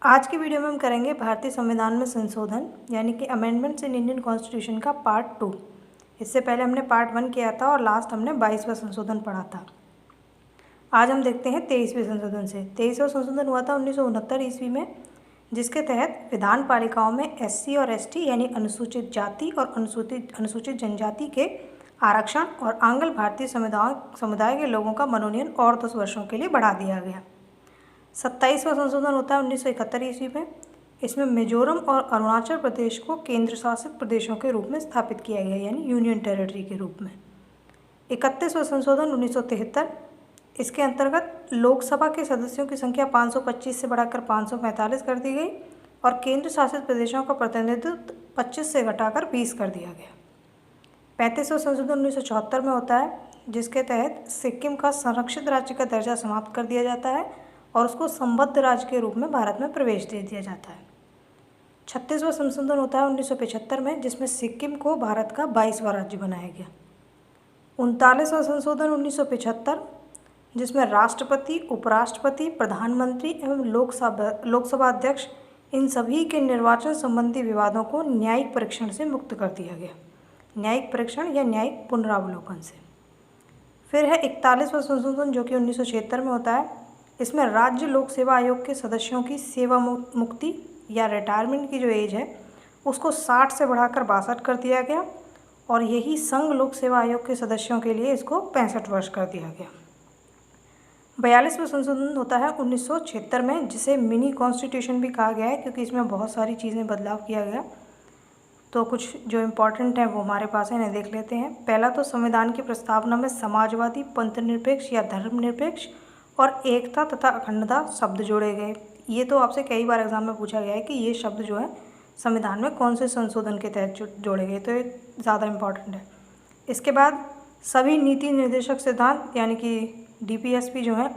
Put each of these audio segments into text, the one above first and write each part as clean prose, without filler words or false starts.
आज की वीडियो में हम करेंगे भारतीय संविधान में संशोधन यानी कि अमेंडमेंट्स इन इंडियन कॉन्स्टिट्यूशन का पार्ट 2। इससे पहले हमने पार्ट 1 किया था और लास्ट हमने 22वां संशोधन पढ़ा था। आज हम देखते हैं 23वें संशोधन से। 23वां संशोधन हुआ था 1969 ईस्वी में, जिसके तहत विधान पालिकाओं में SC और ST यानी अनुसूचित जाति और अनुसूचित जनजाति के आरक्षण और आंग्ल भारतीय समुदाय के लोगों का मनोनयन और 10 वर्षों के लिए बढ़ा दिया गया। 27वां संशोधन होता है 1971 ईस्वी में। इसमें मिजोरम और अरुणाचल प्रदेश को केंद्र शासित प्रदेशों के रूप में स्थापित किया गया यानी यूनियन टेरिटरी के रूप में। 31वां संशोधन 1973। इसके अंतर्गत लोकसभा के सदस्यों की संख्या 525 से बढ़ाकर 545 कर दी गई और केंद्र शासित प्रदेशों का प्रतिनिधित्व 25 से घटाकर 20 कर दिया गया। 35वां संशोधन 1974 में होता है, जिसके तहत सिक्किम का संरक्षित राज्य का दर्जा समाप्त कर दिया जाता है और उसको संबद्ध राज्य के रूप में भारत में प्रवेश दे दिया जाता है। 36वां संशोधन होता है 1975 में, जिसमें सिक्किम को भारत का 22वां राज्य बनाया गया। 39वां संशोधन 1975, जिसमें राष्ट्रपति, उपराष्ट्रपति, प्रधानमंत्री एवं लोकसभा अध्यक्ष इन सभी के निर्वाचन संबंधी विवादों को न्यायिक परीक्षण से मुक्त कर दिया गया, न्यायिक परीक्षण या न्यायिक पुनरावलोकन से। फिर है 41वां संशोधन जो कि 1976 में होता है। इसमें राज्य लोक सेवा आयोग के सदस्यों की सेवा मुक्ति या रिटायरमेंट की जो एज है उसको 60 से बढ़ाकर 62 कर दिया गया और यही संघ लोक सेवा आयोग के सदस्यों के लिए इसको 65 वर्ष कर दिया गया। 42वां संशोधन होता है 1976 में, जिसे मिनी कॉन्स्टिट्यूशन भी कहा गया है क्योंकि इसमें बहुत सारी चीज़ें बदलाव किया गया। तो कुछ जो इम्पोर्टेंट है वो हमारे पास है, इन्हें देख लेते हैं। पहला तो संविधान की प्रस्तावना में समाजवादी, पंथनिरपेक्ष या धर्मनिरपेक्ष और एकता तथा अखंडता शब्द जोड़े गए। ये तो आपसे कई बार एग्जाम में पूछा गया है कि ये शब्द जो है संविधान में कौन से संशोधन के तहत जोड़े गए, तो ये ज़्यादा इम्पॉर्टेंट है। इसके बाद सभी नीति निर्देशक सिद्धांत यानी कि DPSP जो है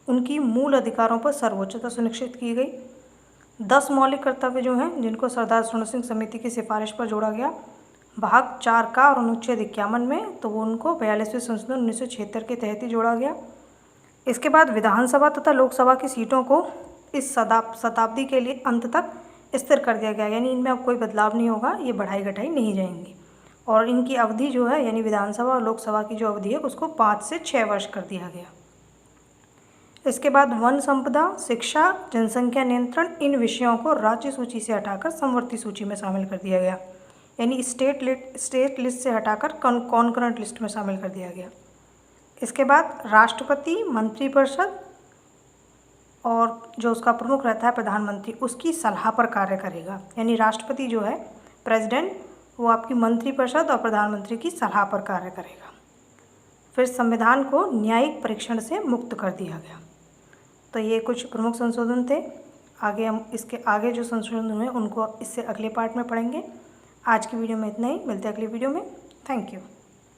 उनकी मूल अधिकारों पर सर्वोच्चता सुनिश्चित की गई। 10 मौलिक कर्तव्य जो हैं जिनको सरदार सुरन सिंह समिति की सिफारिश पर जोड़ा गया भाग 4 का और अनुच्छेद 51 में, तो वो उनको 42वें संशोधन 1976 के तहत ही जोड़ा गया। इसके बाद विधानसभा तथा लोकसभा की सीटों को इस शताब्दी के लिए अंत तक स्थिर कर दिया गया, यानी इनमें अब कोई बदलाव नहीं होगा, ये बढ़ाई घटाई नहीं जाएंगी। और इनकी अवधि जो है यानी विधानसभा और लोकसभा की जो अवधि है उसको 5 से 6 वर्ष कर दिया गया। इसके बाद वन संपदा, शिक्षा, जनसंख्या नियंत्रण इन विषयों को राज्य सूची से हटाकर समवर्ती सूची में शामिल कर दिया गया, यानी स्टेट लिस्ट से हटाकर कॉन्करेंट लिस्ट में शामिल कर दिया गया। इसके बाद राष्ट्रपति, मंत्रिपरिषद और जो उसका प्रमुख रहता है प्रधानमंत्री, उसकी सलाह पर कार्य करेगा, यानी राष्ट्रपति जो है प्रेसिडेंट वो आपकी मंत्रिपरिषद और प्रधानमंत्री की सलाह पर कार्य करेगा। फिर संविधान को न्यायिक परीक्षण से मुक्त कर दिया गया। तो ये कुछ प्रमुख संशोधन थे। आगे हम इसके आगे जो संशोधन हुए उनको इससे अगले पार्ट में पढ़ेंगे। आज की वीडियो में इतना ही, मिलते हैं अगली वीडियो में। Thank you.